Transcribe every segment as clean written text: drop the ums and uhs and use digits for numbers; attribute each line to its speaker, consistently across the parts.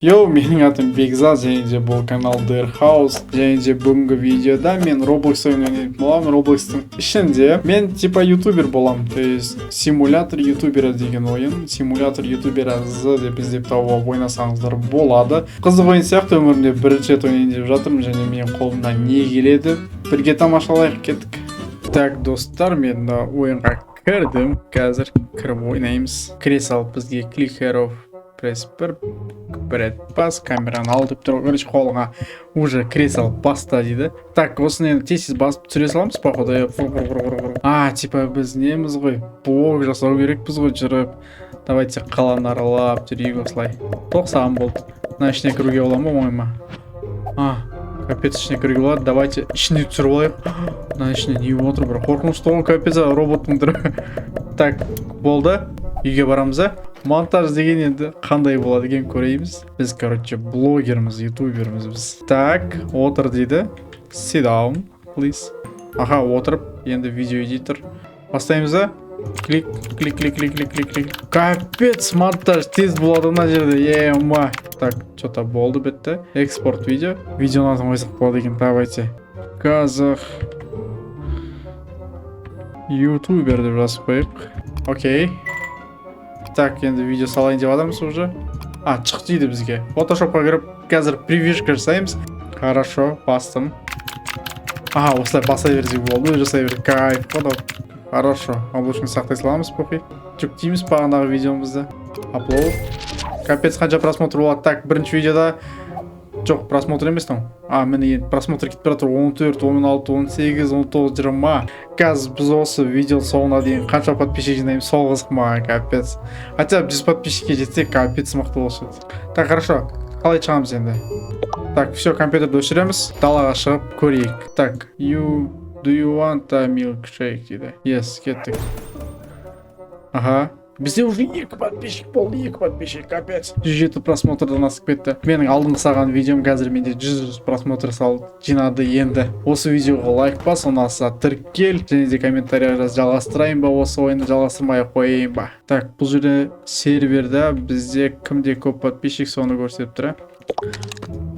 Speaker 1: Йоу, менің атым Бекзат, және де бұл канал Dare House, және де бүгінгі видеода мен Roblox ойнайтын боламын. Roblox'тың ішінде мен типа ютубер боламын, то есть симулятор ютубера деген ойын, симулятор ютубера Z деп іздеп тауып ойнасаңыздар болады. Қызық ойын сияқты, өмірімде бірінші рет ойнайын деп жатырмын, және менің қолымнан не келеді, бірге тамашалайық, кеттік. Так, достар, мен ойынға кірдім, қазір кіріп ойнаймыз. Кіре салып бізге клик here пресс бір рет бас, камераны ал деп тұр. Короче, қолыңа уже кіре салып баста дейді. Так, осыны енді тез басып түсіре саламыз, походу. Типа біз неміз ғой, блог жасау керекпіз ғой жүріп. Давайте қаланы аралап жүрейік осылай. Тоқсан болды. Мына ішіне кіруге бола ма, оңай ма? Капец, ішіне кіруге болады. Давайте ішіне түсіріп алайық. Мына ішіне не отыр, бір қорқынышты ғой, капец, роботтың түрі. Так, болды. Үйге барамыз, монтаж деген енді қандай болады екен көрейміз. Біз, короче, блогерміз, ютуберміз біз. Так, отыр дейді. Sit down, please. Аха, отырып, енді видео эдитор. Бастаймыз, клик. Капец, монтаж тез болады мына жерде, ема. Так, что-то болды, бітті. Экспорт видео. Видеоны атын қойсақ болады екен, давайте. Қазақ ютубер деп жазып қойып. Окей. Так, енді видео салайын деп адамыз уже. Шық дейді бізге. Photoshopқа кіріп, қазір превьюшка жасаймыз. Хорошо, бастым. Осылай баса берсек болды, жасай бер. Кайф, хорошо. Облачный сақтай саламыз, похуй. Жүктейміз бағанағы видеомызды. Upload. Капец, қанша просмотр болады. Так, бірінші видеода жоқ, просмотр емес там. Міне енді просмотр кетіп бара тұр. 14, 16, 18, 19, 20. Қазір біз осы видео соңына дейін қанша подписчик жинаймыз, сол қызық маған, капец. Хотя 100 подписчикке жетсек, капец мықты болшы. Так, хорошо. Қалай шығамыз енді? Так, все, компьютерді өшіреміз. Далаға шығып көрейік. Так, do you want a milkshake дейді. Yes, кеттік. Бізде уже 2 подписчик болды, 2 подписчик, капец. 107 просмотрдан асып кетті. Менің алдыңғы саған видеом қазір менде 100 просмотр салып жинады енді. Осы видеоға лайк бас, ұнаса тіркел, және де комментария жаз, жалғастырайын ба, осы ойынды жалғастырмай қойайын ба. Так, бұл жерде серверде бізде кімде көп подписчик, соны көрсетіп тұр.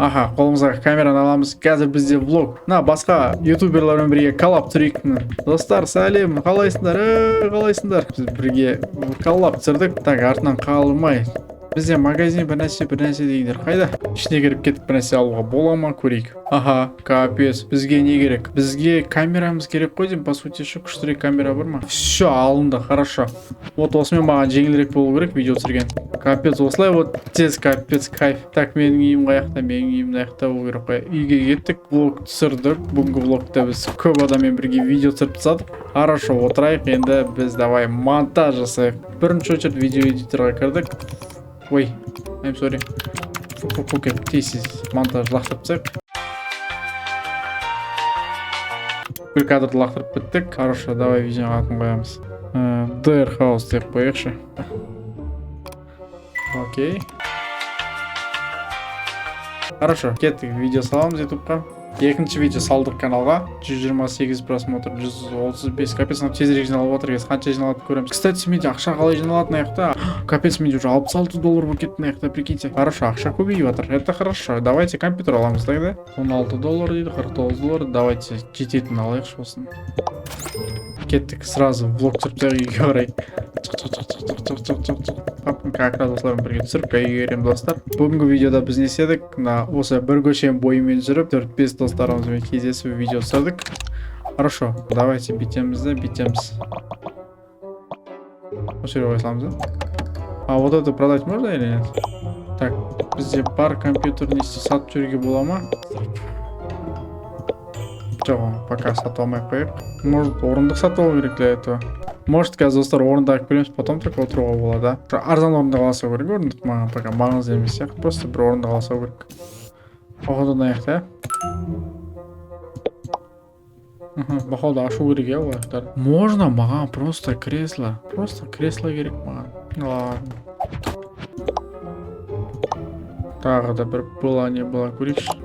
Speaker 1: Қолымызға камераны аламыз. Қазір бізде влог. Басқа ютуберлермен бірге коллаб түсірейік. Достар, сәлем, қалайсыңдар? Біз бірге коллаб түсірдік. Так, артынан қалмай. Бізде магазин бір нәрсе дегендер қайда? Ішіне кіріп кетіп бір нәрсе алуға бола ма, көрейік. Капец, бізге не керек? Бізге камерамыз керек қой деймін, по сути, күштірек камера бар ма? Все, алынды, хорошо. Осымен маған жеңілірек болу керек видео түсірген. Капец, осылай тез, капец, кайф. Так, менің үйім қаяқта, менің үйім қаяқта болу керек қой. Үйге кеттік, влог түсірдік. Бүгінгі влогта біз көп адаммен бірге видео түсіріп тастадық. Хорошо, отырайық, енді біз давай монтаж жасайық. Бірінші очередь видео эдиторға кірдік. Ой, I'm sorry. Тез монтаж лақтырып тастайық. Бір кадрды лақтырып біттік. Хорошо, давай видеоға атын қоямыз. Dare House деп қояқшы. Окей. Хорошо, кеттік, видео саламыз ютубқа. Екінші видео салдық каналға. 128 просмотр, 135. Капец, тезірек жиналып отыр. Қанша жиналып көреміз. Кстати, менде ақша қалай жиналатын аяқта? Капец, менде уже $66 болып кетті аяқта, прикиньте. Хорошо, ақша көбейіп отыр. Это хорошо. Давайте компьютер аламыз тогда. $16 дейді, $49. Давайте жететін алайықшы болсын. Кеттік, сразу влог түсіріп үйге қарай. Как раз осылармен бірге түсіріп үйге керем, достар. Бүгінгі видеода біз не істедік? Осы бір көшен бойымен жүріп 4-5 достарымызбен кездесіп видео түсірдік. Хорошо, давайте битеміз. Осы жерге қойсамыз. Вот это продать можно или нет? Так, бізде бар компьютер несі сатып жүруге бола ма? Жоқ, пока сатып алмай қойып. Может, орындық сатып алу керек для этого. Может, қазір достар орындық көреміз, потом так отыруға болады. Арзан орындық аласа керек, орындық маған пока маңызды емес сияқты, просто бір орындық аласа керек. Походу аяқта. Походу ашу керек, олақтар. Можно маған просто кресло. Просто кресло керек маған. Ладно. Тағы да бір была не была көрейікші.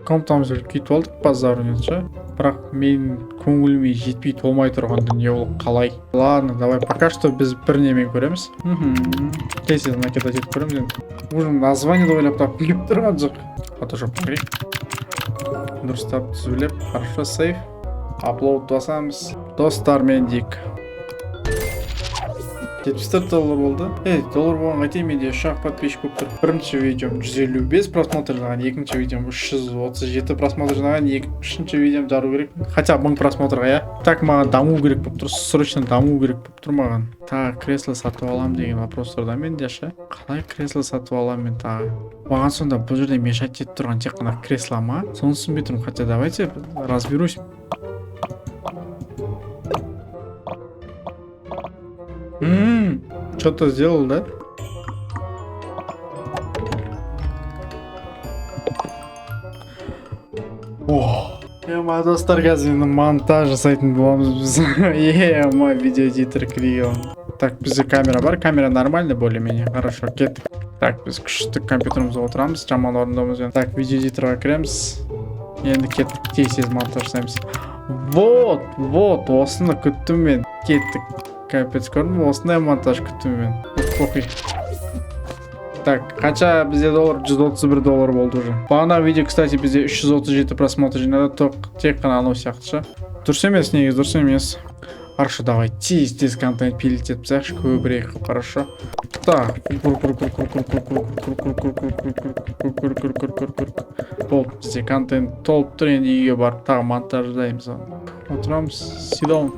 Speaker 1: Комнатамызды кетіп алдық, базар үнен ше. бірақ мен көңіліме жетпей толмай тұрған дүние ол қалай. Ладно, давай пока что біз бір немен көреміз. Тез накидать етіп көреміз енді. Уже название ойлап тап келіп тұрған жоқ. Фотошоп керек. Дұрыстап түзулеп, хорошо, сейф. Upload басамыз. Достар, мен дейік. $74 болды. Доллар болған қайтейін, менде 3 подписчик болып тұр. Бірінші видеом 155 просмотр жинаған, екінші видеом 337 просмотр жинаған, үшінші видеом жару керек. Хотя 1000 просмотрға, я. Так, маған даму керек болып тұр, срочно даму керек болып тұр маған. Так, кресло сатып алам деген вопрос тұрда менде ше. Қалай кресло сатып алам мен тағы? Маған сонда бұл жерде мешать етіп тұрған тек қана кресло ма? Соны түсінбей тұрмын. Хотя давайте разберусь. Что-то сделал, да? Ема, достар, қазір монтаж жасайтын боламыз біз. Ема, видео эдитор кірген. Так, бізде камера бар, камера нормально, более-менее. Хорошо, кеттік. Так, біз күшті компьютерімізге отырамыз, жаман орындауымызбен. Так, видео эдиторға кіреміз. Енді кеттік, тез монтаж жасаймыз. Вот, осыны күттім мен. Кеттік. Капец, көрдім, осындай монтаж күттім мен. Похуй. Так, қанша бізде доллар? $131 болды уже. Бағана видео, кстати, бізде 337 просмотр жинады, тек қана анау сияқты ше. Дұрыс емес, негіз дұрыс емес. Хорошо, давай тез контент пилить етіп сақшы, көбірек, хорошо. Так, болды, бізде контент толып тұр, енді үйге барып тағы монтаждаймыз. Отырамыз, сидаун.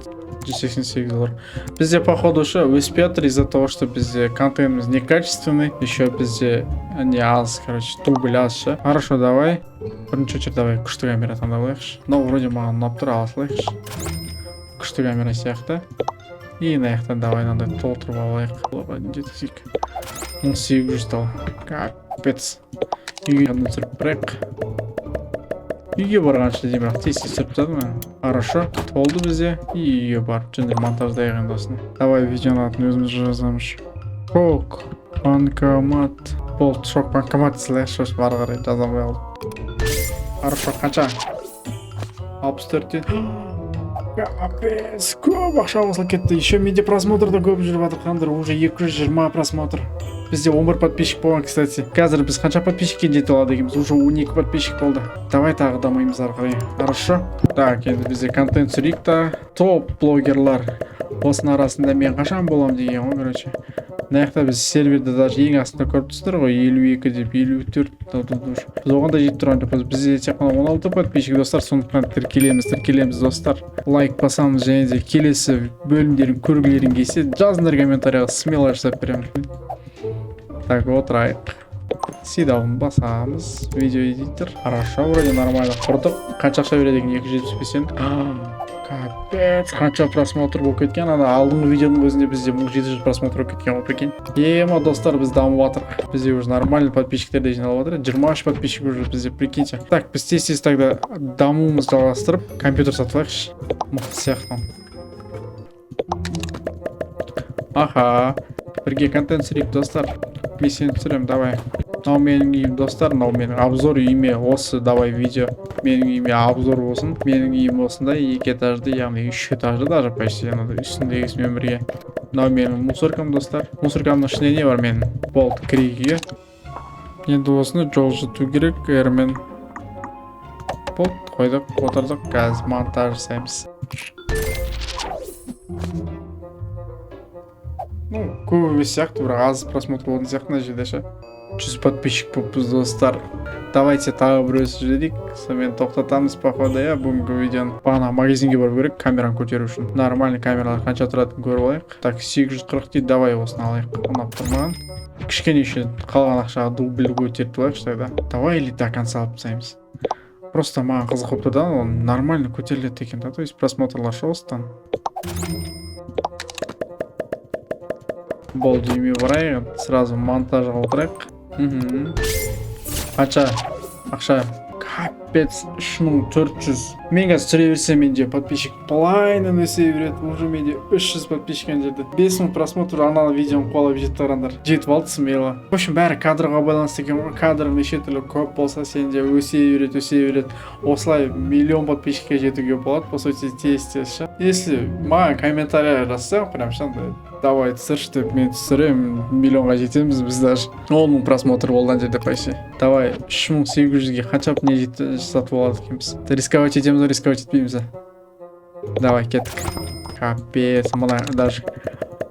Speaker 1: $188. Бізде, походу, өспей жатыр из-за того, что бізде контентіміз некачественный, еще бізде не аз, короче, дубль аз ше. Хорошо, давай. Бірінші очередь давай күшті камера таңдап алайықшы. Но вроде маған ұнап тұр, ала салайықшы. Күшті камера сияқты. И на яқтан давай мынандай толтырып алайық. Жетсек. 1800 тал. Капец. Үйге түсіріп бірек. Үйге барғанша деймін, бірақ тез түсіріп тадым мен. Хорошо, болды бізде. И үйге барып, және монтаждайық енді осыны. Давай видеоның атын өзіміз жазамыз. Шок, банкомат. Болды, шок, банкомат слэш, бары қарай жазамай алды. Хорошо, қанша? 64-тен. Капец, көп ақша қосылып кетті. Еще менде просмотрда көп жүріп жатыр, қандыр, уже 220 просмотр. Бізде 11 подписчик болған, кстати. Қазір біз қанша подписчикке жетіп алады екенбіз? Уже 12 подписчик болды. Давай тағы дамаймыз ары қарай. Хорошо. Так, енді бізде контент түсірейік та. Топ блогерлар. Осының арасында мен қашан боламын деген ғой, короче. Мына жақта біз серверді даже ең астында көріп тұрсыздар ғой, 52 деп 54. Біз оған да жетіп тұрған жоқпыз. Бізде тек қана 16 подписчик, достар, сондықтан тіркелеміз, достар. Лайк басамыз, және де келесі бөлімдерін көргілерің келсе, жазыңдар комментарияға, смело жасап беремін. Так, отырайық. Сидаун басамыз. Видео эдитор. Хорошо, вроде нормально құрдық. Қанша ақша береді екен? 275. Капец, қанша просмотр болып кеткен. Ана алдыңғы видеоның өзінде бізде 700 просмотр болып кеткен ғой, прикинь. Ема, достар, біз дамып жатырмыз. Бізде уже нормальный подписчиктер де жиналып жатыр. 23 подписчик уже бізде, прикиньте. Так, біз тез тогда дамуымызды жалғастырып, компьютер сатып алайықшы. Мықты сияқты. Аха. Бірге контент түсірейік, достар. Мен сені түсірем, давай. Мынау менің үйім, достар, мынау менің обзор үйіме осы, давай видео. Менің үйіме обзор болсын. Менің үйім осындай 2 этажды, яғни 3 этажды даже почти, үстіндегісімен бірге. Мынау менің мусоркам, достар. Мусоркамның ішінде не бар менің? Болды, кірейік. Енді осыны жылжыту керек, әрмен. Болды, қойдық, отырдық, қазір монтаж жасаймыз. Ну, көп емес сияқты, бірақ аз просмотр болған сияқты мына жерде ше. 100 подписчик болыппыз, достар. Давайте тағы бір өсіп жіберейік. Сонымен тоқтатамыз, походу, я бүгінгі видеоны. Бағана магазинге барып керек, камераны көтеру үшін. Нормальный камералар қанша тұратынын көріп алайық. Так, 840 дейді, давай осыны алайық. Ұнап тұрмаған. Кішкене үшін қалған ақшаға дубль көтеріп алайықшы тогда. Давай или до конца алып тастаймыз. Просто маған қызық болып тұрды, он нормально көтеріледі екен, то есть просмотрлар шоустан. Болды, үйме барайық, сразу монтажға отырайық. Қанша ақша? капец 3400. Мен қазір түсіре берсем менде подписчик полайынан өсе береді. Уже менде 300 подписчик ана жерде. 5000 просмотр анау видеоны қуалап жетіп тұрғандар. Жетіп алды смело. В общем, бәрі кадрға байланысты екен ғой. Кадр неше түрлі көп болса сенде өсе береді. Осылай миллион подписчикке жетуге болады. По сути, тез ше. Если маған комментарий жазсаң, прям шандай давай түсірші деп мен түсіремін, миллионға жетеміз біз даже. 10 мың просмотр болған жерде почти. Давай 3800-ге қаншап не жасатып болады екенбіз. Рисковать етеміз, рисковать етпейміз. Давай кеттік. Капец, мына даже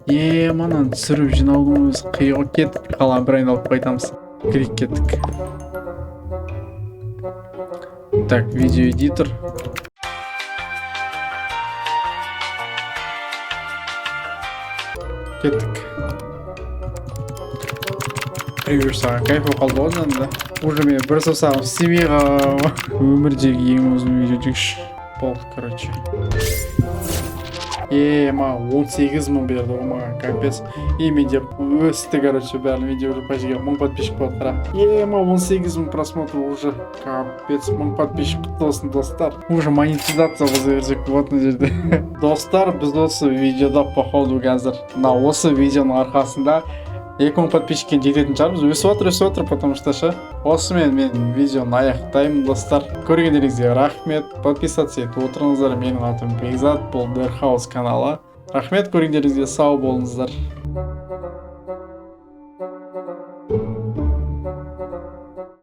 Speaker 1: мананы түсіріп жинаудың өзі қиығы. Кеттік, қалған бір айналып қайтамыз. Клик кеттік. Так, видеоэдитор. Кеттік. Превью жасаған кайф болып қалды ғой да. Уже мен бір саусағым істемей қалған. Өмірдегі ең ұзын видео жүкші болды, короче. Маған 18 мың берді ғой маған, капец. Менде өсті, короче, бәрі видео уже почти 1000 подписчик болды қара. Маған 18 мың просмотр уже, капец, 1000 подписчик құтты болсын, достар. Уже монетизация қызы берсек вот на жерде. Достар, біз осы видеода походу қазір осы видеоның арқасында 2000 подписчикке жететін шығармыз. Өсіп отыр, потому что ше. Осымен мен видеоны аяқтаймын, достар. Көргендеріңізге рахмет. Подписаться етіп отырыңыздар. Менің атым Бекзат, бұл Дер Хаус каналы. Рахмет, көргендеріңізге сау болыңыздар.